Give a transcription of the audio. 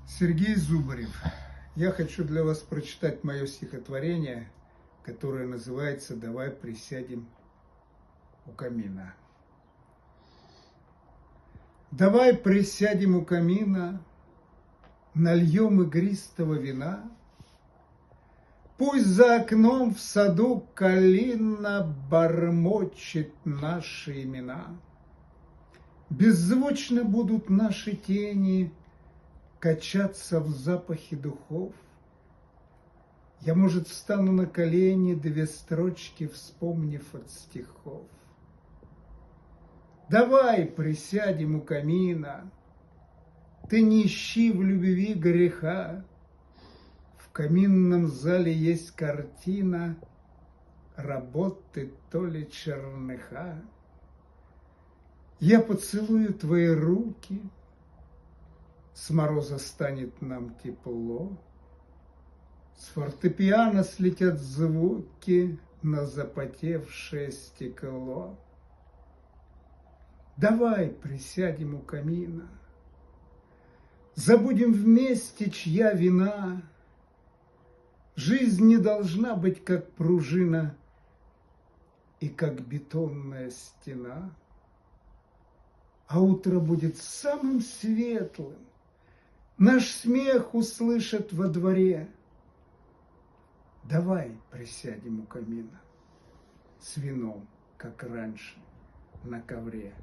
Сергей Зубарев. Я хочу для вас прочитать мое стихотворение, которое называется «Давай присядем у камина». Давай присядем у камина, нальем игристого вина. Пусть за окном в саду калина бормочет наши имена. Беззвучно будут наши тени качаться в запахе духов. Я, может, встану на колени, две строчки вспомнив от стихов. Давай присядем у камина, ты не ищи в любви греха. В каминном зале есть картина работы то ли черныха. Я поцелую твои руки, с мороза станет нам тепло, с фортепиано слетят звуки на запотевшее стекло. Давай присядем у камина, забудем вместе, чья вина. Жизнь не должна быть как пружина и как бетонная стена, а утро будет самым светлым. Наш смех услышат во дворе. Давай присядем у камина с вином, как раньше, на ковре.